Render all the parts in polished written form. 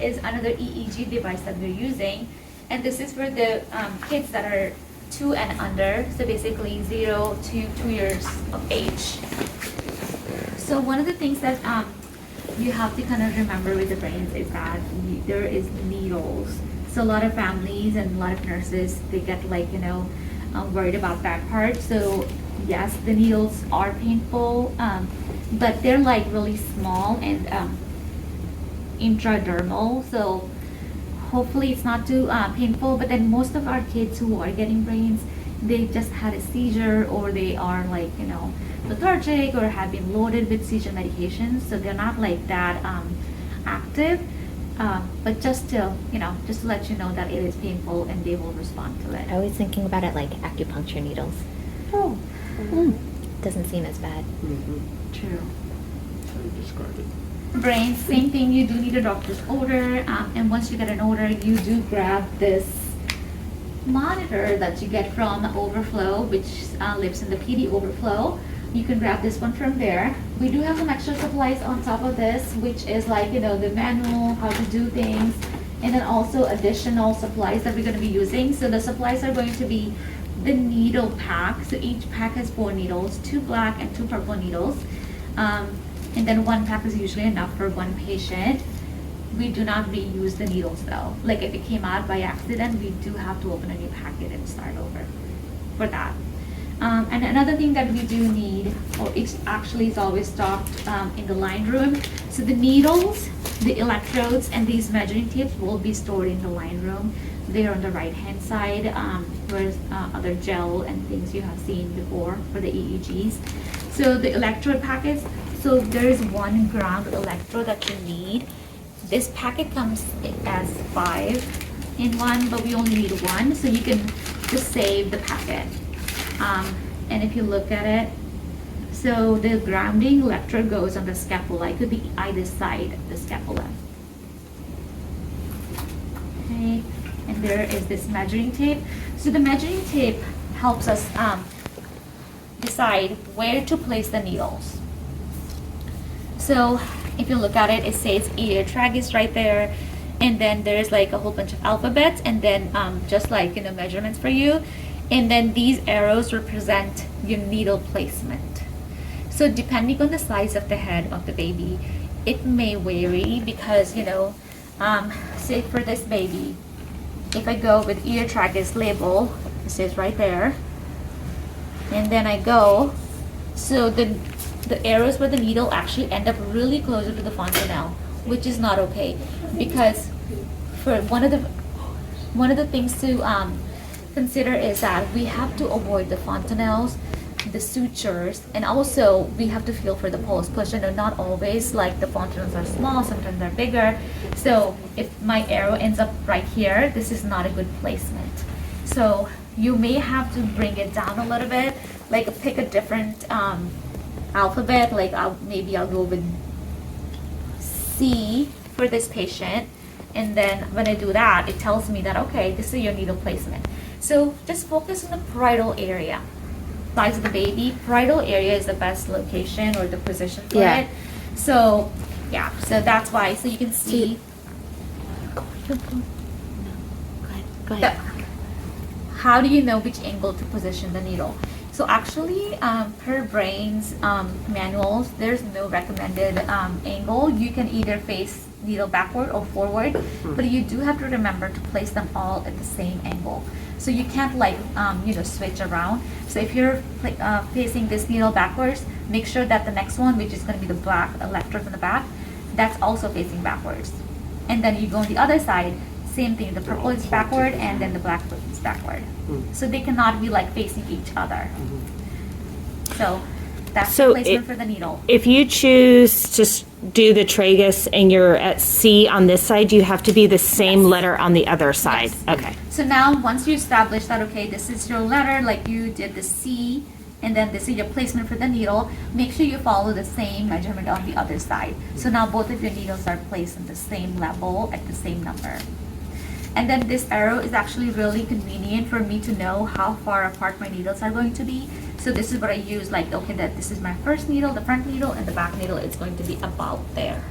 is another EEG device that we're using, and this is for the kids that are 2 and under, so basically 0 to 2 years of age. So one of the things that you have to kind of remember with the Brainz is that there is needles. So a lot of families and a lot of nurses, they get like, worried about that part. So yes, the needles are painful, but they're like really small and intradermal. So hopefully it's not too painful. But then most of our kids who are getting Brainz, they just had a seizure, or they are like, lethargic, or have been loaded with seizure medications. So they're not like that active. But just to let you know that it is painful and they will respond to it. I was thinking about it like acupuncture needles. Oh. Doesn't seem as bad. True. How you describe it. Brainz, same thing, you do need a doctor's order, and once you get an order, you do grab this monitor that you get from Overflow, which lives in the PD Overflow. You can grab this one from there. We do have some extra supplies on top of this, which is like, the manual, how to do things, and then also additional supplies that we're going to be using. So the supplies are going to be the needle pack. So each pack has 4 needles, 2 black and 2 purple needles. And then 1 pack is usually enough for 1 patient. We do not reuse the needles though. Like if it came out by accident, we do have to open a new packet and start over for that. And another thing that we do need, or it actually is always stocked in the line room. So the needles, the electrodes, and these measuring tapes will be stored in the line room. They're on the right hand side, where other gel and things you have seen before for the EEGs. So the electrode packets, so there's 1 ground electrode that you need. This packet comes as 5 in one, but we only need 1, so you can just save the packet. And if you look at it, so the grounding electrode goes on the scapula. It could be either side of the scapula. Okay, and there is this measuring tape. So the measuring tape helps us decide where to place the needles. So if you look at it, it says ear tragus right there, and then there's like a whole bunch of alphabets, and then just like measurements for you, and then these arrows represent your needle placement. So depending on the size of the head of the baby, it may vary because say for this baby, if I go with ear tragus label, it says right there, and then I go, so the arrows for the needle actually end up really closer to the fontanelle, which is not okay, because for one of the things to consider is that we have to avoid the fontanelles, the sutures, and also we have to feel for the pulse push. Not always, like the fontanelles are small, sometimes they're bigger. So if my arrow ends up right here, this is not a good placement. So you may have to bring it down a little bit, like pick a different alphabet, like maybe I'll go with C for this patient, and then when I do that, it tells me that okay, this is your needle placement. So just focus on the parietal area. Size of the baby, parietal area is the best location or the position for it. So yeah, so that's why. So you can see. Go ahead. How do you know which angle to position the needle? So actually, per Brainz manuals, there's no recommended angle. You can either face needle backward or forward, but you do have to remember to place them all at the same angle. So you can't like switch around. So if you're facing this needle backwards, make sure that the next one, which is going to be the black electrode in the back, that's also facing backwards. And then you go on the other side, same thing. The purple is backward, and then the black is backward. So they cannot be like facing each other. So that's the placement for the needle. If you choose to do the tragus and you're at C on this side, you have to be the same letter on the other side. Yes. Okay. So now once you establish that, okay, this is your letter, like you did the C, and then this is your placement for the needle, make sure you follow the same measurement on the other side. So now both of your needles are placed on the same level at the same number. And then this arrow is actually really convenient for me to know how far apart my needles are going to be. So this is what I use, like, okay, that this is my first needle, the front needle, and the back needle is going to be about there.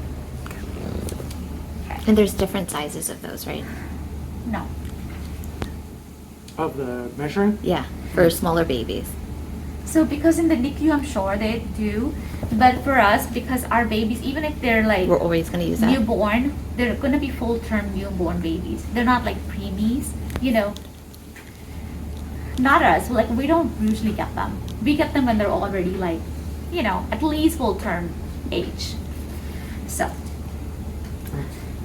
Okay. And there's different sizes of those, right? No. Of the measuring? Yeah, for smaller babies. So because in the NICU, I'm sure they do, but for us, because our babies, even if they're like We're always going to use that. newborn, they're gonna be full-term newborn babies. They're not like preemies, you know. Not us. Like we don't usually get them. We get them when they're already like, you know, at least full-term age. So,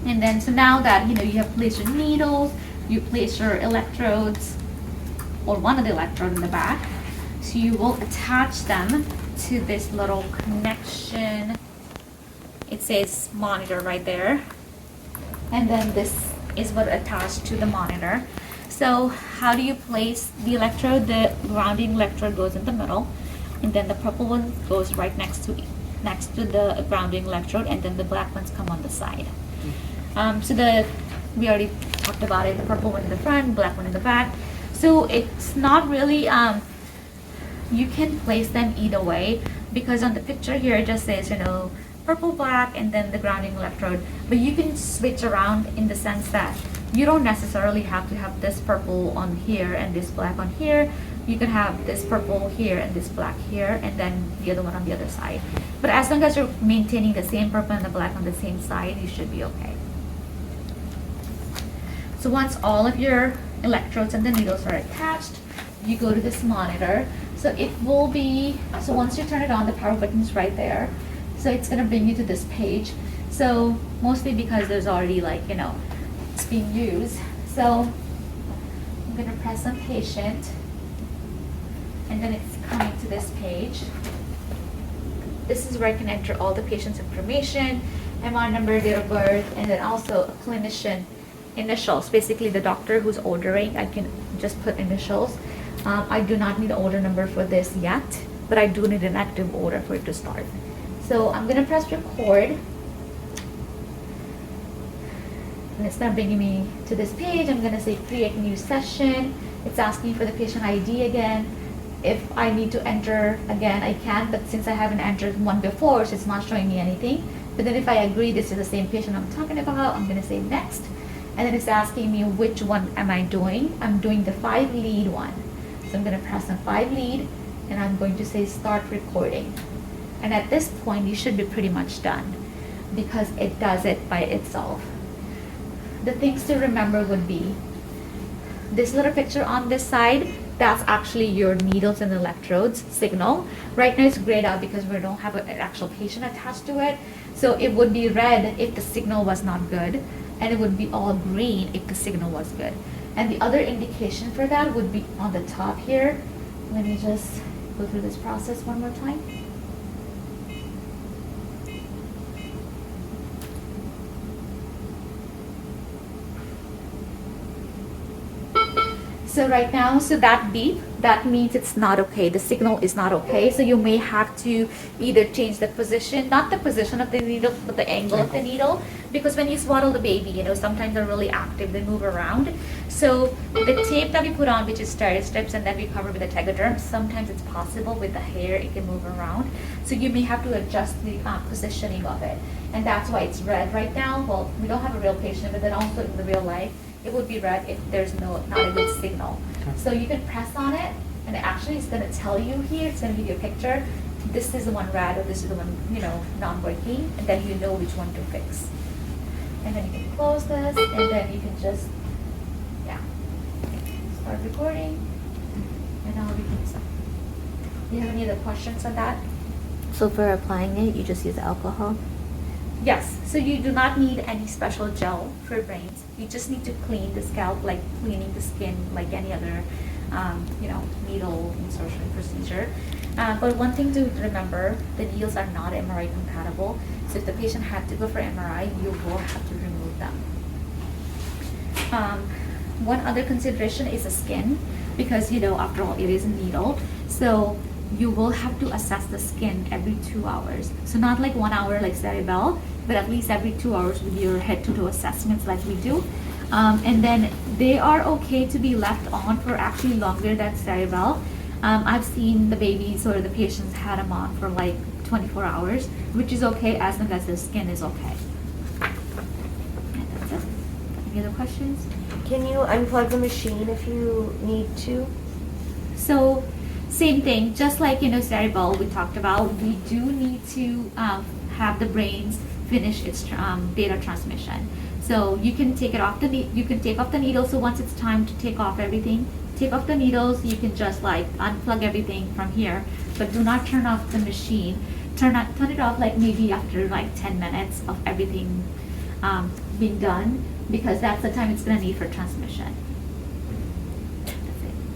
and then so now that you know you have placed your needles, you place your electrodes, or one of the electrodes in the back. So you will attach them to this little connection. It says monitor right there. And then this is what attached to the monitor. So how do you place the electrode? The grounding electrode goes in the middle, and then the purple one goes right next to the grounding electrode, and then the black ones come on the side. We already talked about it. The purple one in the front, black one in the back. So it's not really you can place them either way, because on the picture here it just says, you know, purple, black, and then the grounding electrode. But you can switch around in the sense that you don't necessarily have to have this purple on here and this black on here. You can have this purple here and this black here, and then the other one on the other side. But as long as you're maintaining the same purple and the black on the same side, you should be okay. So once all of your electrodes and the needles are attached, you go to this monitor. So it will be, so once you turn it on, the power button is right there. So it's gonna bring you to this page. So mostly because there's already like, you know, it's being used. So I'm gonna press on patient, and then it's coming to this page. This is where I can enter all the patient's information, MR number, date of birth, and then also a clinician initials. Basically the doctor who's ordering, I can just put initials. I do not need an order number for this yet, but I do need an active order for it to start. So I'm gonna press record, and it's now bringing me to this page. I'm gonna say create new session. It's asking for the patient ID again. If I need to enter again, I can, but since I haven't entered one before, so it's not showing me anything. But then if I agree this is the same patient I'm talking about, I'm gonna say next. And then it's asking me which one am I doing. I'm doing the 5 lead one. So I'm gonna press on 5 lead, and I'm going to say start recording. And at this point, you should be pretty much done, because it does it by itself. The things to remember would be this little picture on this side. That's actually your needles and electrodes signal. Right now it's grayed out because we don't have an actual patient attached to it. So it would be red if the signal was not good, and it would be all green if the signal was good. And the other indication for that would be on the top here. Let me just go through this process one more time. So right now, so that beep, that means it's not okay. The signal is not okay. So you may have to either change the position, not the position of the needle, but the angle of the needle. Because when you swaddle the baby, you know, sometimes they're really active, they move around. So the tape that we put on, which is Steri-Strips, and then we cover with a Tegaderm, sometimes it's possible with the hair, it can move around. So you may have to adjust the positioning of it. And that's why it's red right now. Well, we don't have a real patient, but then also in the real life, it would be red if there's not a good signal. So you can press on it, and it actually is going to tell you here, it's going to give you a picture. This is the one red, or this is the one, you know, non-working, and then you know which one to fix. And then you can close this, and then you can just, yeah, start recording, and now we can start. Do you have any other questions on that? So for applying it, you just use alcohol? Yes, so you do not need any special gel for Brainz. You just need to clean the scalp, like cleaning the skin, like any other, you know, needle insertion procedure. But one thing to remember, the needles are not MRI compatible. So if the patient had to go for MRI, you will have to remove them. One other consideration is the skin, because, you know, after all, it is a needle. So you will have to assess the skin every 2 hours. So not like 1 hour like Ceribell, but at least every 2 hours with your head-to-toe assessments like we do. And then they are okay to be left on for actually longer than Ceribell. I've seen the babies or the patients had them on for like 24 hours, which is okay as long as the skin is okay. And Any other questions? Can you unplug the machine if you need to? So, same thing, just like, cerebral we talked about, we do need to have the brains finish its data transmission. So you can take it off you can take off the needle. So once it's time to take off everything, take off the needles. You can just like unplug everything from here, but do not turn off the machine. Turn it off like maybe after like 10 minutes of everything being done, because that's the time it's gonna need for transmission.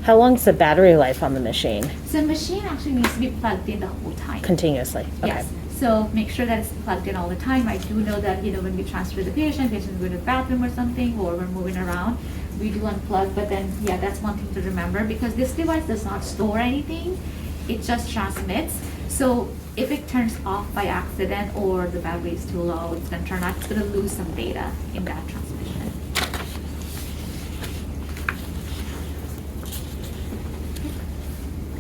How long's the battery life on the machine? So the machine actually needs to be plugged in the whole time. Continuously? Okay. Yes. So make sure that it's plugged in all the time. I do know that, when we transfer the patient's going to the bathroom or something, or we're moving around, we do unplug. But then, yeah, that's one thing to remember, because this device does not store anything. It just transmits. So if it turns off by accident or the battery is too low, it's going to lose some data in that transmission.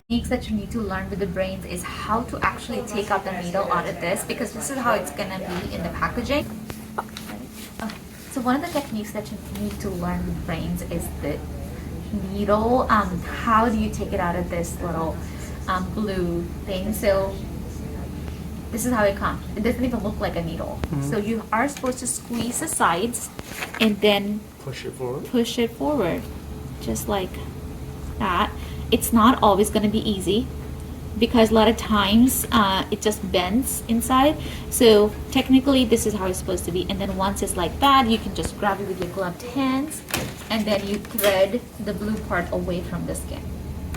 Techniques that you need to learn with the Brainz is how to actually take out the needle out of this, because this is how it's gonna be in the packaging. So one of the techniques that you need to learn with Brainz is the needle. How do you take it out of this little blue thing? So this is how it comes. It doesn't even look like a needle. So you are supposed to squeeze the sides and then Push it forward. push it forward, just like that. It's not always going to be easy, because a lot of times it just bends inside. So technically this is how it's supposed to be. And then once it's like that, you can just grab it with your gloved hands, and then you thread the blue part away from the skin.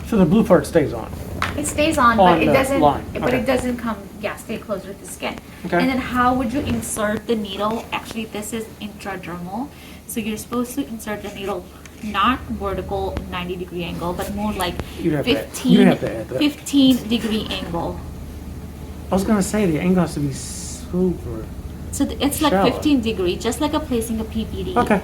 So the blue part stays on. It stays on, On but it the doesn't. line, But okay. it doesn't come. Yeah, stay closer to the skin. Okay. And then how would you insert the needle? Actually, this is intradermal, so you're supposed to insert the needle not vertical 90-degree angle, but more like You'd have to- 15, you'd have to add that. 15-degree angle. I was gonna say the angle has to be super. So it's like Shallow. 15 degree, just like a placing a PPD. Okay.